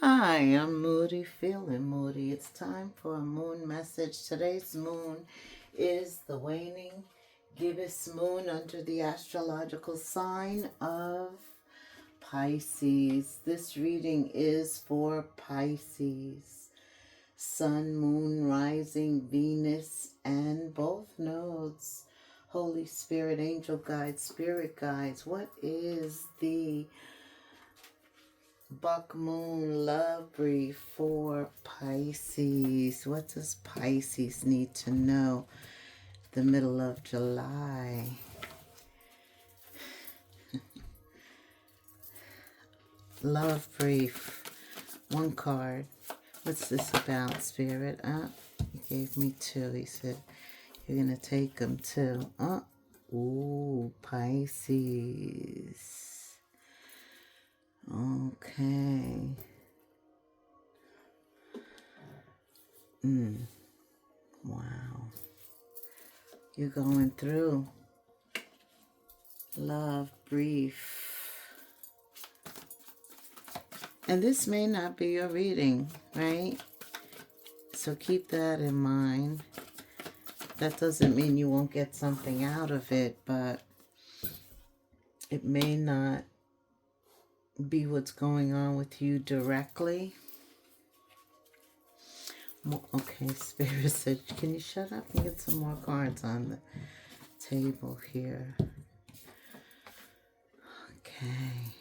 Hi, I'm Moody, feeling Moody. It's time for a moon message. Today's moon is the waning gibbous moon under the astrological sign of Pisces. This reading is for Pisces. Sun, moon, rising, Venus, and both nodes. Holy Spirit, angel guides, spirit guides. What is the Buck Moon Love Brief for Pisces? What does Pisces need to know the middle of July? Love Brief. One card. What's this about, Spirit? He gave me two. He said, you're going to take them too. Ooh, Pisces. Okay. Wow. You're going through love brief. And this may not be your reading, right? So keep that in mind. That doesn't mean you won't get something out of it, but it may not be what's going on with you directly. Okay, Spirit said, can you shut up and get some more cards on the table here? Okay.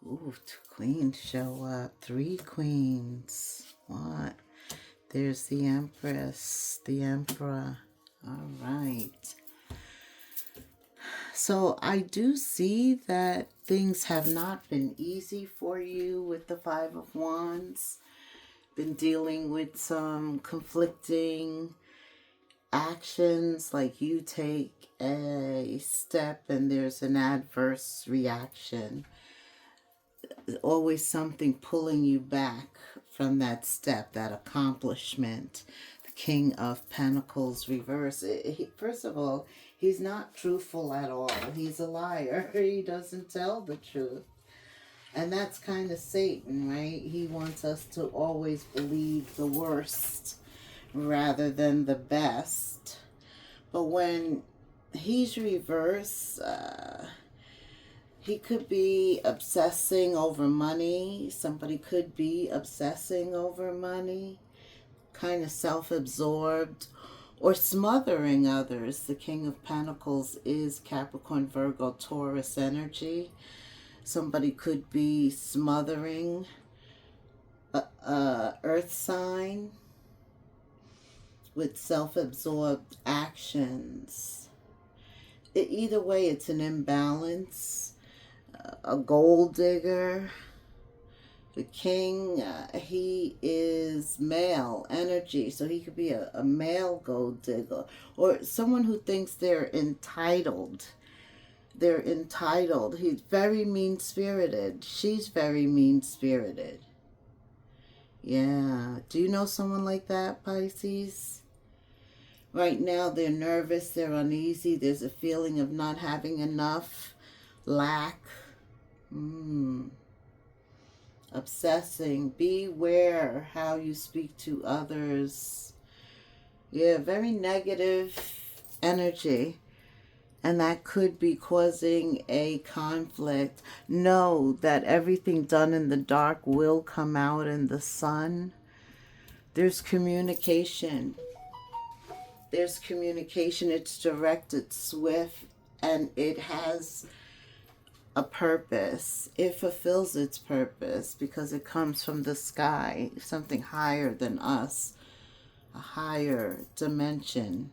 Ooh, 2 queens show up. 3 queens. What? There's the Empress, the Emperor. All right. So I do see that things have not been easy for you with the 5 of Wands. Been dealing with some conflicting actions, like you take a step and there's an adverse reaction. There's always something pulling you back from that step, that accomplishment. The King of Pentacles reverse. First of all, he's not truthful at all. He's a liar. He doesn't tell the truth. And that's kind of Satan, right? He wants us to always believe the worst rather than the best. But when he's reverse, he could be obsessing over money. Somebody could be obsessing over money, kind of self-absorbed, or smothering others. The King of Pentacles is Capricorn, Virgo, Taurus energy. Somebody could be smothering a earth sign with self-absorbed actions. Either way, it's an imbalance. A gold digger. The king, he is male energy, so he could be a male gold digger, or someone who thinks they're entitled. They're entitled. He's very mean-spirited. She's very mean-spirited. Yeah. Do you know someone like that, Pisces? Right now, they're nervous. They're uneasy. There's a feeling of not having enough. Lack. Obsessing. Beware how you speak to others. Yeah, very negative energy. And that could be causing a conflict. Know that everything done in the dark will come out in the sun. There's communication. There's communication. It's direct, it's swift, and it has a purpose. It fulfills its purpose because it comes from the sky, something higher than us, a higher dimension.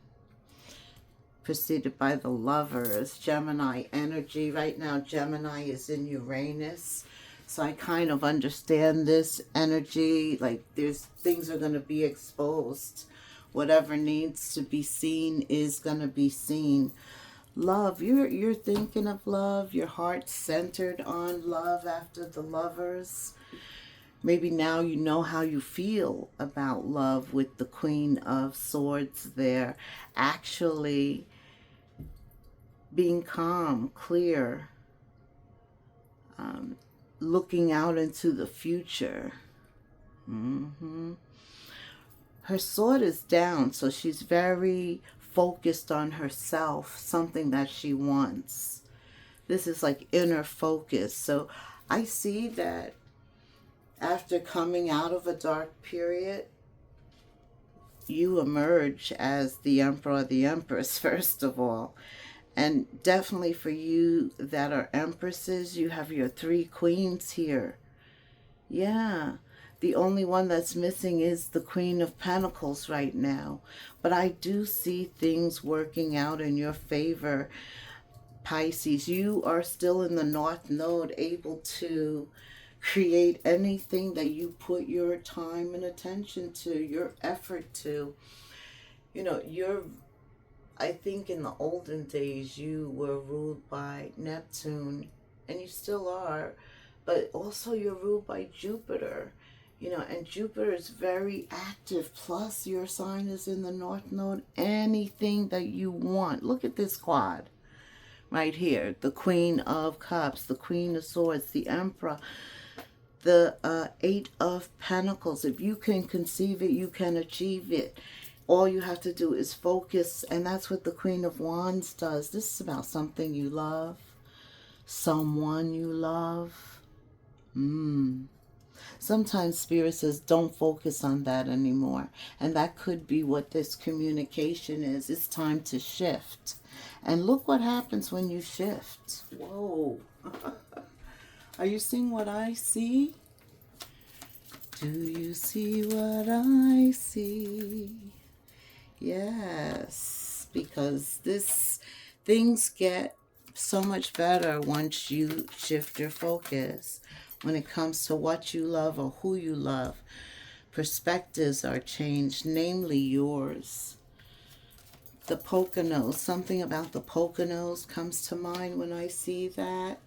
Preceded by the Lovers, Gemini energy. Right now, Gemini is in Uranus. So I kind of understand this energy. Like, things are going to be exposed. Whatever needs to be seen is going to be seen. Love, you're thinking of love. Your heart's centered on love after the Lovers. Maybe now you know how you feel about love with the Queen of Swords there. Actually being calm, clear, looking out into the future. Her sword is down, so she's very focused on herself, something that she wants. This is like inner focus. So I see that after coming out of a dark period, you emerge as the emperor or the empress, first of all. And definitely for you that are empresses, you have your 3 queens here. Yeah. The only one that's missing is the Queen of Pentacles right now. But I do see things working out in your favor, Pisces. You are still in the North Node, able to create anything that you put your time and attention to, your effort to. You know, I think in the olden days you were ruled by Neptune, and you still are, but also you're ruled by Jupiter. You know, and Jupiter is very active. Plus, your sign is in the North Node. Anything that you want. Look at this quad right here. The Queen of Cups, the Queen of Swords, the Emperor, the 8 of Pentacles. If you can conceive it, you can achieve it. All you have to do is focus, and that's what the Queen of Wands does. This is about something you love, someone you love. Sometimes Spirit says, don't focus on that anymore. And that could be what this communication is. It's time to shift. And look what happens when you shift. Whoa. Are you seeing what I see? Do you see what I see? Yes. Because things get so much better once you shift your focus. When it comes to what you love or who you love, perspectives are changed, namely yours. The Poconos, something about the Poconos comes to mind when I see that.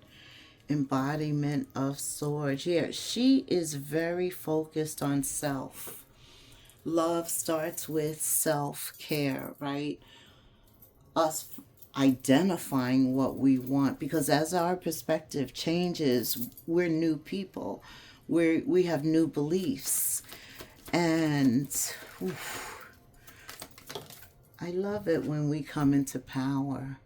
Embodiment of swords. Yeah, she is very focused on self. Love starts with self-care, right? Us identifying what we want, because as our perspective changes, we're new people. We have new beliefs. And I love it when we come into power.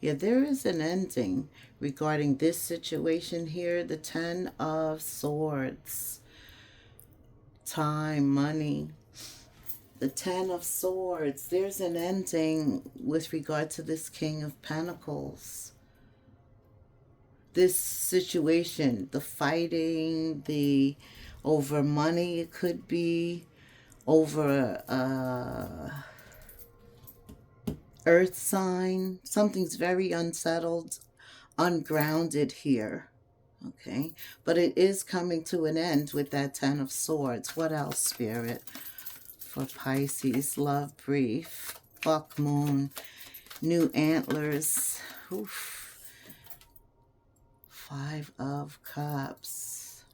Yeah, there is an ending regarding this situation here. The 10 of Swords. Time, money. The 10 of Swords. There's an ending with regard to this King of Pentacles. This situation, the fighting, the over money, it could be over earth sign. Something's very unsettled, ungrounded here. Okay, but it is coming to an end with that 10 of Swords. What else, Spirit? For Pisces, love brief, fuck moon, new antlers. Oof. 5 of Cups.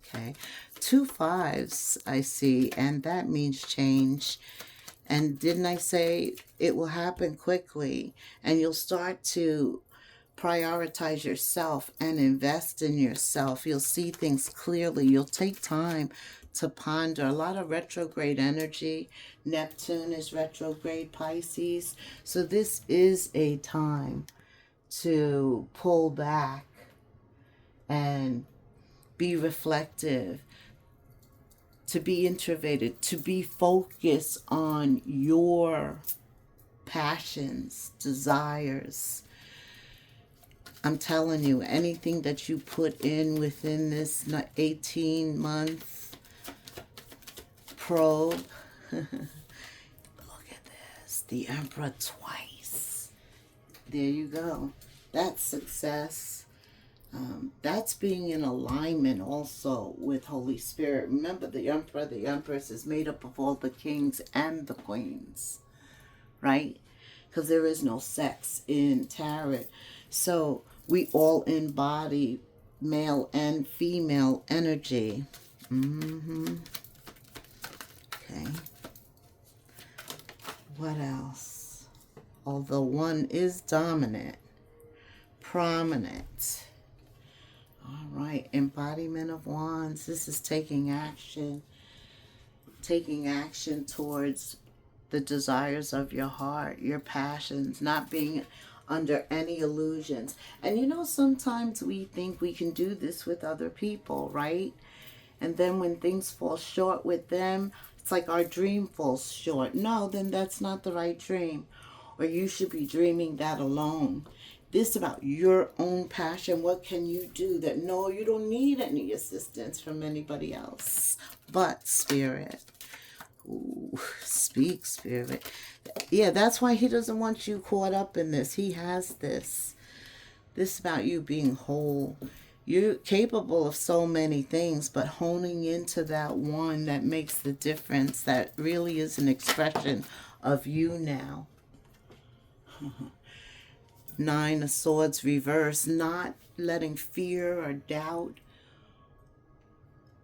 Okay, 2 5s I see, and that means change. And didn't I say it will happen quickly, and you'll start to prioritize yourself and invest in yourself. You'll see things clearly. You'll take time to ponder. A lot of retrograde energy. Neptune is retrograde, Pisces. So this is a time to pull back and be reflective, to be introverted, to be focused on your passions, desires. I'm telling you, anything that you put in within this 18-month probe. Look at this. The Emperor twice. There you go. That's success. That's being in alignment also with Holy Spirit. Remember, the Emperor, the Empress is made up of all the kings and the queens, right? Because there is no sex in tarot. So we all embody male and female energy. Okay. What else? Although one is dominant, prominent. All Right, embodiment of wands. This is taking action towards the desires of your heart, your passions, not being under any illusions. And you know, sometimes we think we can do this with other people, right? And then when things fall short with them, it's like our dream falls short. No, then that's not the right dream. Or you should be dreaming that alone. This about your own passion. What can you do that? No, you don't need any assistance from anybody else but Spirit. Ooh, speak, Spirit. Yeah, that's why he doesn't want you caught up in this. He has this. This about you being whole. You're capable of so many things, but honing into that one that makes the difference, that really is an expression of you now. Nine of Swords reverse, not letting fear or doubt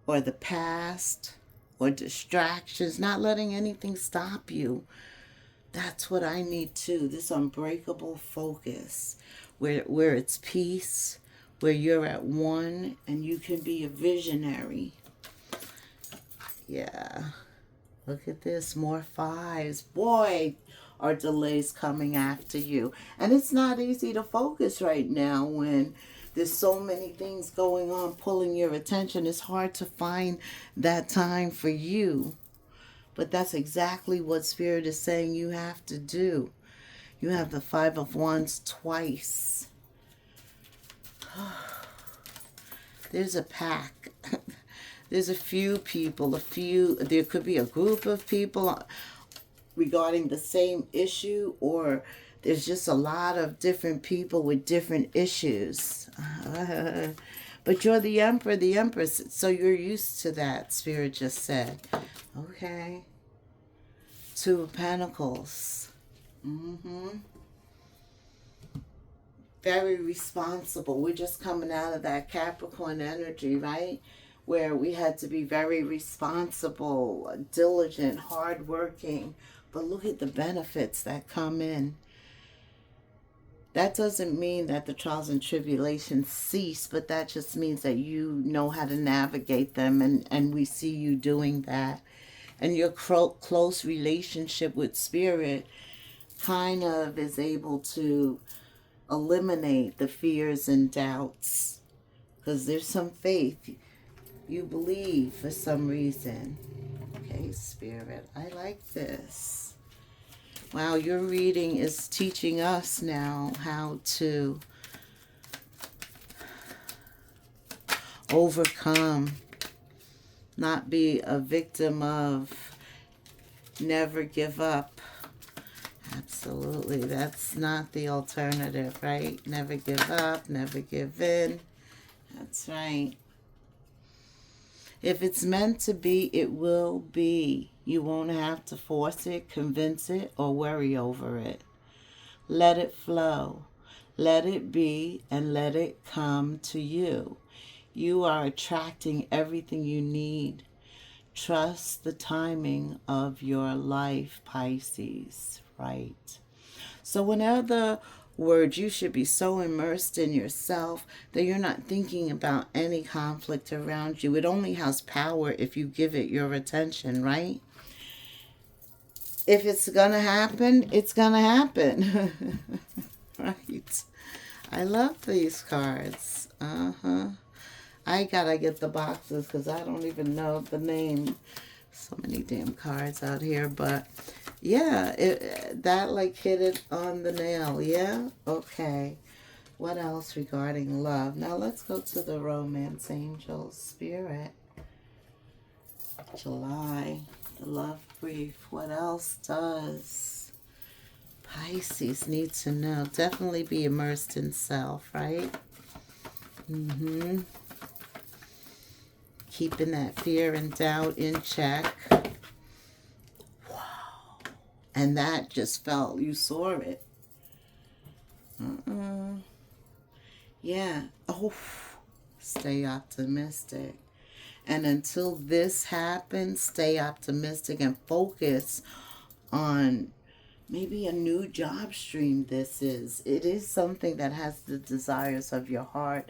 or the past or distractions, not letting anything stop you. That's what I need too, this unbreakable focus where it's peace, where you're at one and you can be a visionary. Yeah. Look at this, more fives. Boy, are delays coming after you. And it's not easy to focus right now when there's so many things going on pulling your attention. It's hard to find that time for you. But that's exactly what Spirit is saying you have to do. You have the Five of Wands twice. There's a pack. There's a few people, there could be a group of people regarding the same issue, or there's just a lot of different people with different issues. But you're the Emperor, the Empress, so you're used to that, Spirit just said. Okay. Two of Pentacles. Very responsible. We're just coming out of that Capricorn energy, right? Where we had to be very responsible, diligent, hardworking. But look at the benefits that come in. That doesn't mean that the trials and tribulations cease, but that just means that you know how to navigate them, and we see you doing that. And your close relationship with Spirit kind of is able to eliminate the fears and doubts, because there's some faith. You believe for some reason. Okay, Spirit, I like this. Wow, your reading is teaching us now how to overcome, not be a victim of, never give up. Absolutely, that's not the alternative, right? Never give up, never give in. That's right. If it's meant to be, it will be. You won't have to force it, convince it, or worry over it. Let it flow. Let it be, and let it come to you. You are attracting everything you need. Trust the timing of your life, Pisces, right? So in other words, you should be so immersed in yourself that you're not thinking about any conflict around you. It only has power if you give it your attention, right? If it's gonna happen, it's gonna happen. Right? I love these cards. I gotta get the boxes because I don't even know the name. So many damn cards out here, but yeah, that like hit it on the nail. Yeah? Okay. What else regarding love? Now let's go to the romance angels. Spirit. July. The love brief. What else does Pisces need to know? Definitely be immersed in self, right? Keeping that fear and doubt in check. Wow. And that just felt, you saw it. Yeah. Oh, stay optimistic. And until this happens, stay optimistic and focus on maybe a new job stream this is. It is something that has the desires of your heart.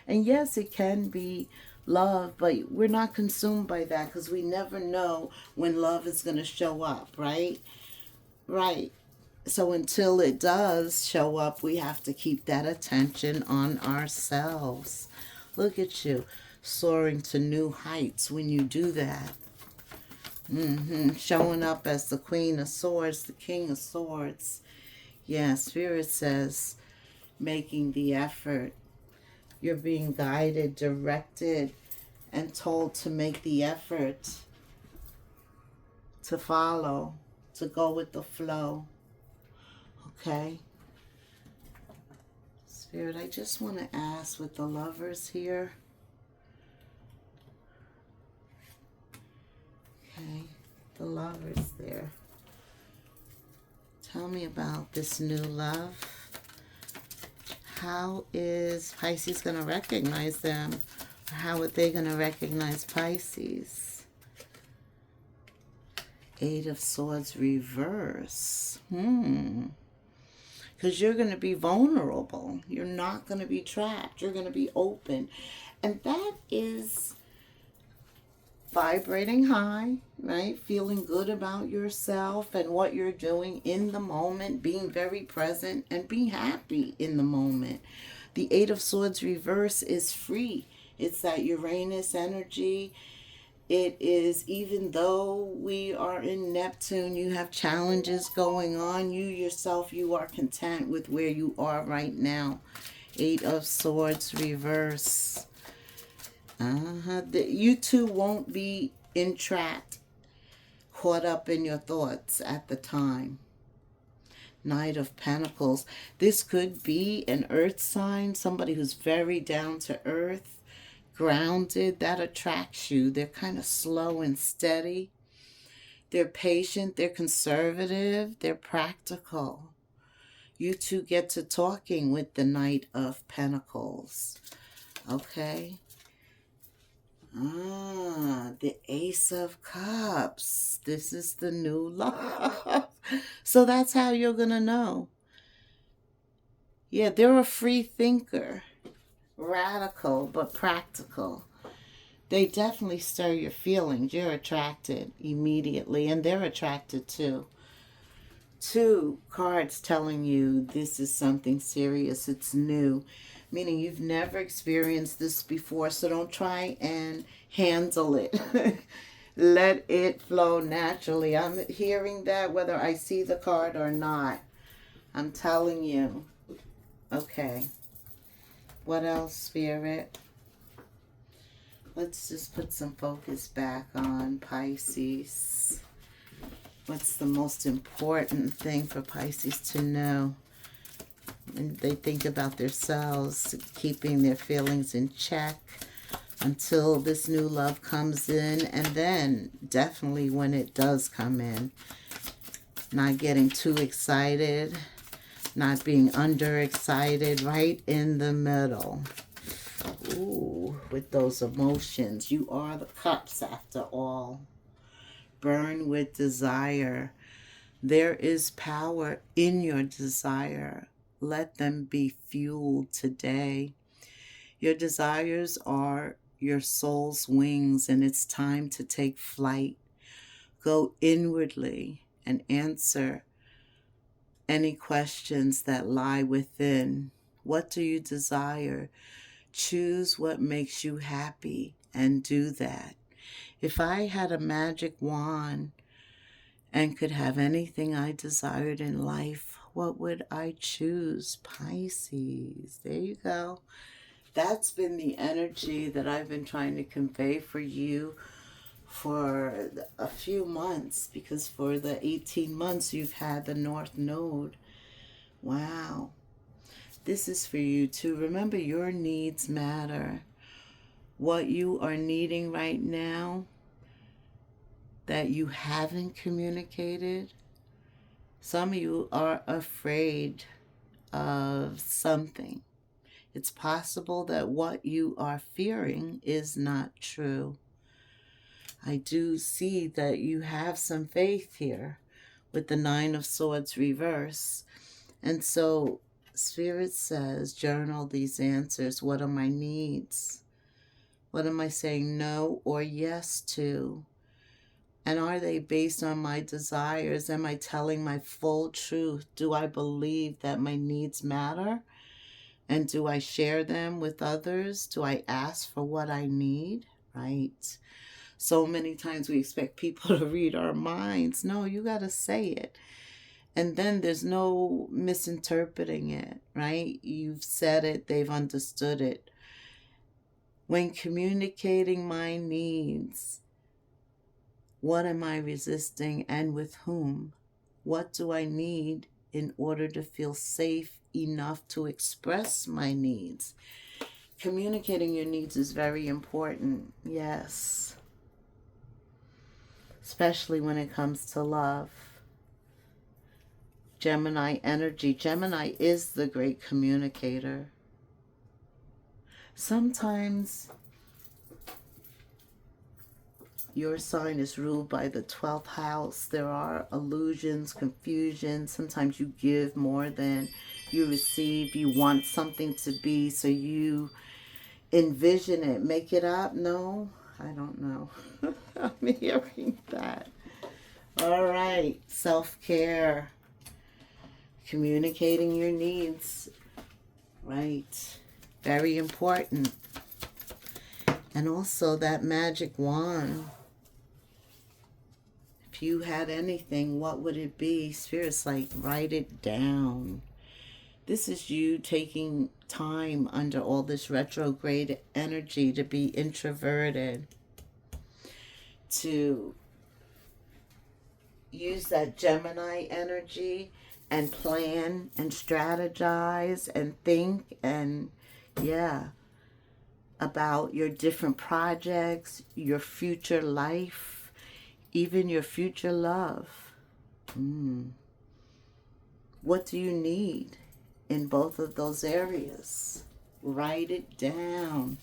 And yes, it can be love, but we're not consumed by that because we never know when love is going to show up, right? Right. So until it does show up, we have to keep that attention on ourselves. Look at you soaring to new heights when you do that. Showing up as the Queen of Swords, the King of Swords. Yeah, Spirit says making the effort. You're being guided, directed, and told to make the effort to follow, to go with the flow. Okay? Spirit, I just want to ask with the lovers here. Okay, the lovers there. Tell me about this new love. How is Pisces going to recognize them? Or how are they going to recognize Pisces? Eight of Swords reverse. Because you're going to be vulnerable. You're not going to be trapped. You're going to be open. And that is vibrating high, right? Feeling good about yourself and what you're doing in the moment, being very present and being happy in the moment. The Eight of Swords reverse is free. It's that Uranus energy. It is, even though we are in Neptune, you have challenges going on. You yourself, you are content with where you are right now. Eight of Swords reverse. You two won't be entrapped, caught up in your thoughts at the time. Knight of Pentacles. This could be an earth sign, somebody who's very down to earth, grounded. That attracts you. They're kind of slow and steady. They're patient. They're conservative. They're practical. You two get to talking with the Knight of Pentacles. Okay. The Ace of Cups. This is the new love. So that's how you're going to know. Yeah, they're a free thinker. Radical, but practical. They definitely stir your feelings. You're attracted immediately, and they're attracted too. Two cards telling you this is something serious. It's new. Meaning you've never experienced this before, so don't try and handle it. Let it flow naturally. I'm hearing that whether I see the card or not. I'm telling you. Okay. What else, Spirit? Let's just put some focus back on Pisces. What's the most important thing for Pisces to know? And they think about themselves, keeping their feelings in check until this new love comes in, and then definitely when it does come in, not getting too excited, not being underexcited, right in the middle. Ooh, with those emotions. You are the cups after all. Burn with desire. There is power in your desire. Let them be fueled today. Your desires are your soul's wings, and it's time to take flight. Go inwardly and answer any questions that lie within. What do you desire? Choose what makes you happy and do that. If I had a magic wand and could have anything I desired in life, what would I choose? Pisces. There you go. That's been the energy that I've been trying to convey for you for a few months, because for the 18 months you've had the North Node. Wow. This is for you too. Remember, your needs matter. What you are needing right now that you haven't communicated. Some of you are afraid of something. It's possible that what you are fearing is not true. I do see that you have some faith here with the Nine of Swords reverse. And so Spirit says, journal these answers. What are my needs? What am I saying no or yes to? And are they based on my desires? Am I telling my full truth? Do I believe that my needs matter? And do I share them with others? Do I ask for what I need? Right? So many times we expect people to read our minds. No, you got to say it. And then there's no misinterpreting it, right? You've said it, they've understood it. When communicating my needs, what am I resisting and with whom? What do I need in order to feel safe enough to express my needs? Communicating your needs is very important, yes. Especially when it comes to love. Gemini energy. Gemini is the great communicator. Sometimes your sign is ruled by the 12th house. There are illusions, confusion. Sometimes you give more than you receive. You want something to be, so you envision it. Make it up? No, I don't know. I'm hearing that. All right, self-care. Communicating your needs. Right. Very important. And also that magic wand. If you had anything, what would it be? Spirit's like, write it down. This is you taking time under all this retrograde energy to be introverted, to use that Gemini energy and plan and strategize and think and, yeah, about your different projects, your future life, even your future love. What do you need in both of those areas? Write it down.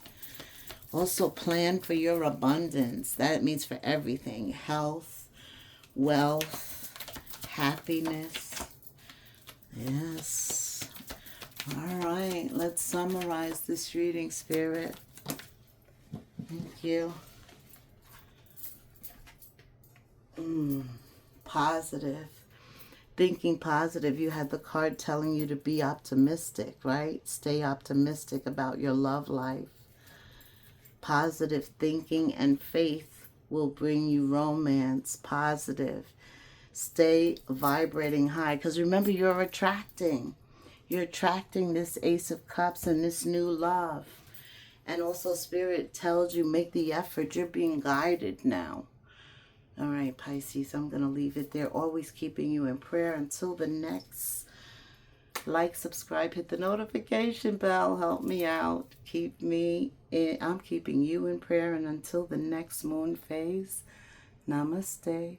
Also plan for your abundance. That means for everything. Health, wealth, happiness. Yes. All right. Let's summarize this reading, Spirit. Thank you. Positive. Thinking positive. You had the card telling you to be optimistic, right? Stay optimistic about your love life. Positive thinking and faith will bring you romance. Positive. Stay vibrating high. Because remember, you're attracting. You're attracting this Ace of Cups and this new love. And also Spirit tells you, make the effort. You're being guided now. All right, Pisces, I'm going to leave it there. Always keeping you in prayer. Until the next, like, subscribe, hit the notification bell. Help me out. Keep me in. I'm keeping you in prayer. And until the next moon phase, namaste.